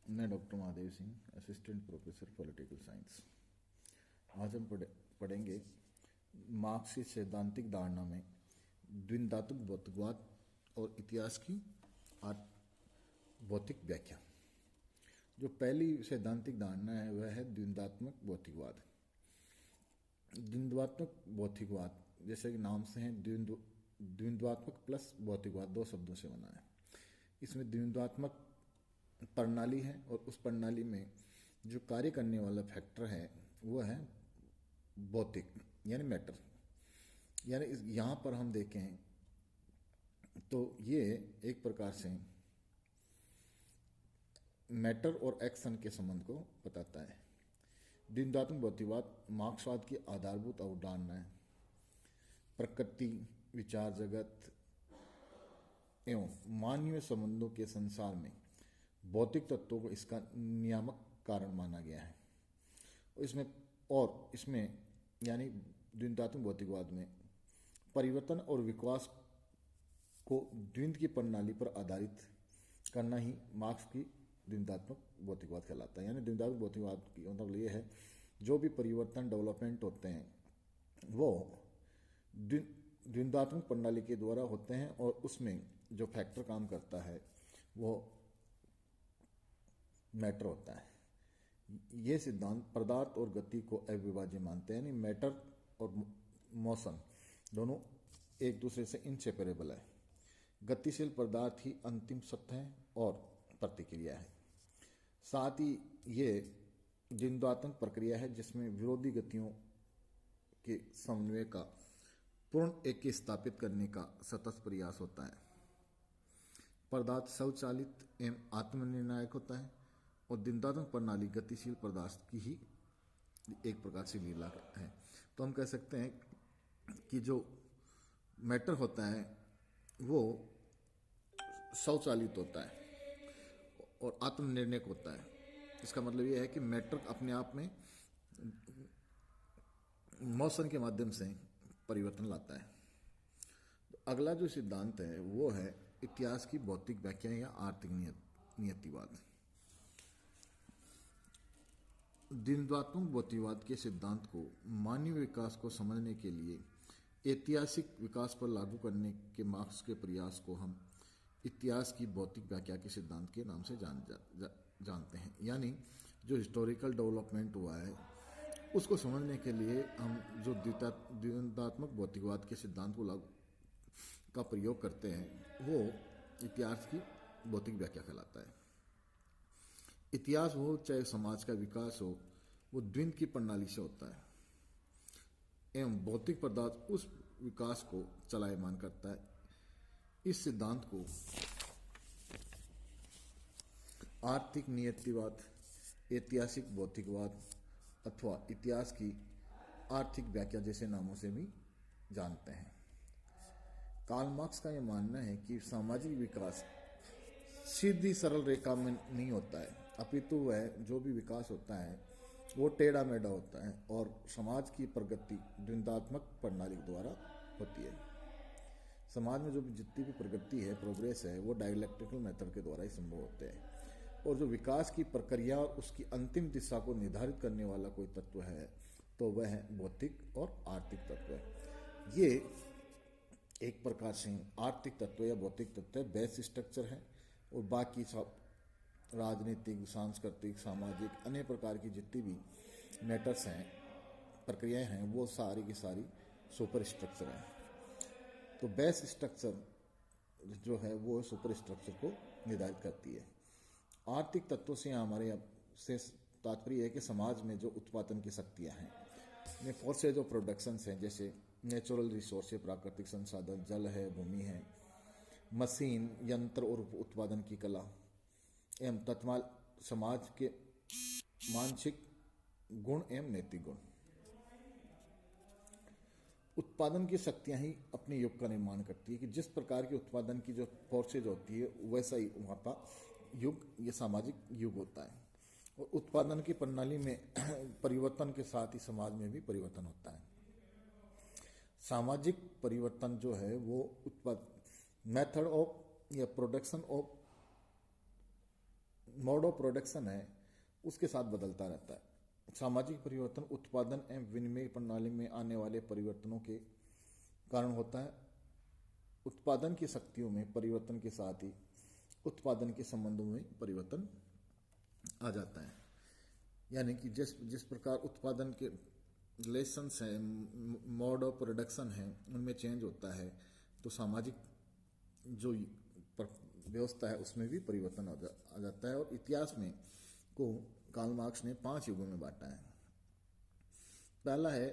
मैं doctor Mahadev Singh, assistant professor political science. आज हम पढ़ेंगे मार्क्स की सैद्धांतिक धारणा में द्वंद्वात्मक भौतिकवाद और इतिहास की भौतिक व्याख्या। जो पहली सैद्धांतिक धारणा है वह है द्वंद्वात्मक भौतिकवाद। द्वंद्वात्मक भौतिकवाद जैसे कि नाम से है, द्वंद्वात्मक प्लस भौतिकवाद दो शब्दों से बना है। इसमें द्वंद्वात्मक प्रणाली है और उस प्रणाली में जो कार्य करने वाला फैक्टर है वो है भौतिक यानी मैटर। यानी यहाँ पर हम देखें तो ये एक प्रकार से मैटर और एक्शन के संबंध को बताता है। द्वंद्वात्मक भौतिकवाद मार्क्सवाद की आधारभूत अवधारणा है। प्रकृति, विचार जगत एवं मानवीय संबंधों के संसार में भौतिक तत्वों को इसका नियामक कारण माना गया है। इसमें यानी द्वंद्वात्मक भौतिकवाद में परिवर्तन और विकास को द्वंद्व की प्रणाली पर आधारित करना ही मार्क्स की द्वंद्वात्मक भौतिकवाद कहलाता है। यानी द्वंद्वात्मक भौतिकवाद की मतलब ये है, जो भी परिवर्तन डेवलपमेंट होते हैं वो द्वंद्वात्मक प्रणाली के द्वारा होते हैं और उसमें जो फैक्टर काम करता है वो मैटर होता है। ये सिद्धांत पदार्थ और गति को अविभाज्य मानते हैं। यानी मैटर और मोशन दोनों एक दूसरे से इनसेपरेबल है। गतिशील पदार्थ ही अंतिम सत्य है और प्रतिक्रिया है। साथ ही ये द्वंद्वात्मक प्रक्रिया है जिसमें विरोधी गतियों के समन्वय का पूर्ण एक स्थापित करने का सतत प्रयास होता है। पदार्थ स्वचालित एवं आत्मनिर्णायक होता है और द्वंद्वात्मक प्रणाली गतिशील पदार्थ की ही एक प्रकार से लीला है। तो हम कह सकते हैं कि जो मैटर होता है वो स्वचालित होता है और आत्मनिर्णयक होता है। इसका मतलब ये है कि मैटर अपने आप में मोशन के माध्यम से परिवर्तन लाता है। तो अगला जो सिद्धांत है वो है इतिहास की भौतिक व्याख्या या आर्थिक नियतिवाद। द्वंद्वात्मक भौतिकवाद के सिद्धांत को मानवीय विकास को समझने के लिए ऐतिहासिक विकास पर लागू करने के मार्क्स के प्रयास को हम इतिहास की भौतिक व्याख्या के सिद्धांत के नाम से जानते हैं। यानी जो हिस्टोरिकल डेवलपमेंट हुआ है उसको समझने के लिए हम जो द्वंद्वात्मक भौतिकवाद के सिद्धांत को लागू का प्रयोग करते हैं वो इतिहास की भौतिक व्याख्या कहलाता है। इतिहास हो चाहे समाज का विकास हो वो द्वंद्व की प्रणाली से होता है एवं भौतिक पदार्थ उस विकास को चलायमान करता है। इस सिद्धांत को आर्थिक नियतिवाद, ऐतिहासिक भौतिकवाद अथवा इतिहास की आर्थिक व्याख्या जैसे नामों से भी जानते हैं। कार्ल मार्क्स का यह मानना है कि सामाजिक विकास सीधी सरल रेखा में नहीं होता है, अपितु वह जो भी विकास होता है वो टेढ़ा मेढ़ा होता है और समाज की प्रगति द्वंद्वात्मक प्रणाली द्वारा होती है। समाज में जो भी जितनी भी प्रगति है, प्रोग्रेस है, वो डायलेक्ट्रिकल मेथड के द्वारा ही संभव होते हैं। और जो विकास की प्रक्रिया और उसकी अंतिम दिशा को निर्धारित करने वाला कोई तत्व है तो वह है भौतिक और आर्थिक तत्व। ये एक प्रकार से आर्थिक तत्व या भौतिक तत्व बेस स्ट्रक्चर है और बाकी सब राजनीतिक, सांस्कृतिक, सामाजिक अन्य प्रकार की जितनी भी मैटर्स हैं, प्रक्रियाएं हैं, वो सारी की सारी सुपर स्ट्रक्चर हैं। तो बेस स्ट्रक्चर जो है वो सुपर स्ट्रक्चर को निर्धारित करती है। आर्थिक तत्वों से हमारे से तात्पर्य है कि समाज में जो उत्पादन की शक्तियाँ हैं, फोर्सेज ऑफ प्रोडक्शन हैं, जैसे नेचुरल रिसोर्स, प्राकृतिक संसाधन, जल है, भूमि है, मशीन, यंत्र और उत्पादन की कला एवं तत्काल समाज के मानसिक गुण एवं नैतिक गुण। उत्पादन की शक्तियां ही अपने युग का निर्माण करती है कि जिस प्रकार के उत्पादन की जो फोर्सेज होती है वैसा ही वहाँ का युग, ये सामाजिक युग होता है। और उत्पादन की प्रणाली में परिवर्तन के साथ ही समाज में भी परिवर्तन होता है। सामाजिक परिवर्तन जो है वो मेथड ऑफ या production of mode of production है उसके साथ बदलता रहता है। सामाजिक परिवर्तन उत्पादन एवं विनिमय प्रणाली में आने वाले परिवर्तनों के कारण होता है। उत्पादन की शक्तियों में परिवर्तन के साथ ही उत्पादन के संबंधों में परिवर्तन आ जाता है। यानी कि जिस जिस प्रकार उत्पादन के रिलेशंस हैं, मोड ऑफ प्रोडक्शन है, उनमें चेंज होता है, तो सामाजिक जो व्यवस्था है उसमें भी परिवर्तन आ जाता है। और इतिहास में को कार्ल मार्क्स ने 5 युगों में बांटा है। पहला है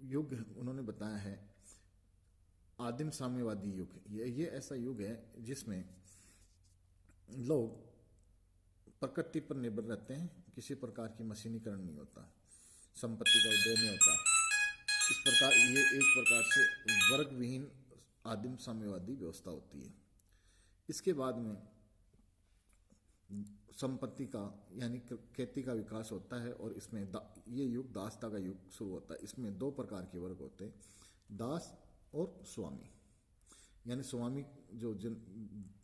युग, उन्होंने बताया है आदिम साम्यवादी युग। ये ऐसा युग है जिसमें लोग प्रकृति पर निर्भर रहते हैं, किसी प्रकार की मशीनीकरण नहीं होता, संपत्ति का उदय नहीं होता। इस प्रकार ये एक प्रकार से वर्ग विहीन आदिम साम्यवादी व्यवस्था होती है। इसके बाद में संपत्ति का यानी खेती का विकास होता है और इसमें ये युग दासता का युग शुरू होता है। इसमें 2 प्रकार के वर्ग होते हैं, दास और स्वामी। यानी स्वामी जो जिन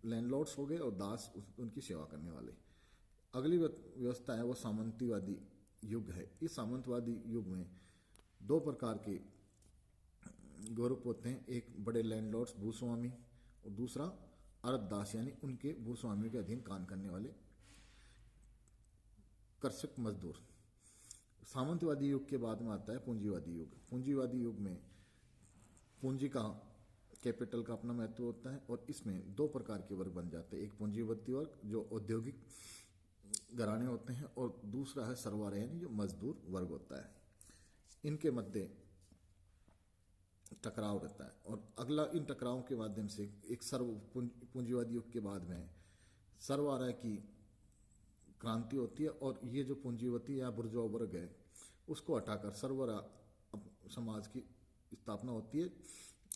लैंडलॉर्ड्स हो गए और दास उनकी सेवा करने वाले। अगली व्यवस्था है वो सामंतवादी युग है। इस सामंतवादी युग में 2 प्रकार के ग्रुप होते हैं, एक बड़े लैंडलॉर्ड्स भूस्वामी और दूसरा अर्धदास यानी उनके भूस्वामियों के अधीन काम करने वाले कृषक मजदूर। सामंतवादी युग के बाद में आता है पूंजीवादी युग। पूंजीवादी युग में पूंजी का कैपिटल का अपना महत्व होता है और इसमें 2 प्रकार के वर्ग बन जाते हैं, एक पूंजीपति वर्ग जो औद्योगिक घराने होते हैं और दूसरा है सरवारा यानी जो मजदूर वर्ग होता है। इनके मध्य टकराव रहता है और अगला इन टकरावों के माध्यम से एक पूंजीवादी युग के बाद में सरवारा की क्रांति होती है और ये जो पूंजीवती या बुर्जुआ वर्ग है उसको हटाकर सरवरा समाज की स्थापना होती है।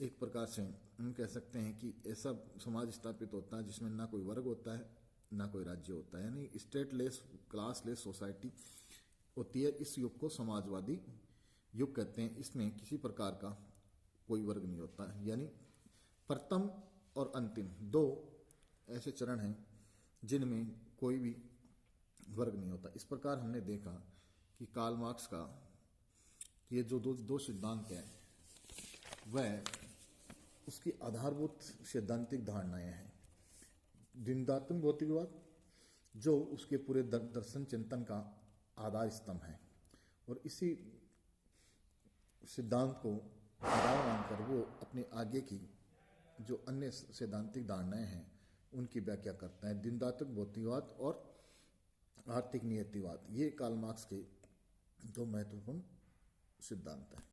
एक प्रकार से हम कह सकते हैं कि ऐसा समाज स्थापित होता है जिसमें ना कोई वर्ग होता है ना कोई राज्य होता है, यानी स्टेटलेस क्लासलेस सोसाइटी होती है। इस युग को समाजवादी युग कहते हैं। इसमें किसी प्रकार का कोई वर्ग नहीं होता है, यानी प्रथम और अंतिम 2 ऐसे चरण हैं जिनमें कोई भी वर्ग नहीं होता। इस प्रकार हमने देखा कि कार्ल मार्क्स का ये जो दो सिद्धांत हैं वह उसकी आधारभूत सैद्धांतिक धारणाएं हैं। द्वंद्वात्मक भौतिकवाद जो उसके पूरे दर्शन चिंतन का आधार स्तंभ है और इसी सिद्धांत को आधार मानकर वो अपने आगे की जो अन्य सैद्धांतिक धारणाएं हैं उनकी व्याख्या करता है। द्वंद्वात्मक भौतिकवाद और आर्थिक नियतिवाद ये कार्ल मार्क्स के 2 महत्वपूर्ण सिद्धांत हैं।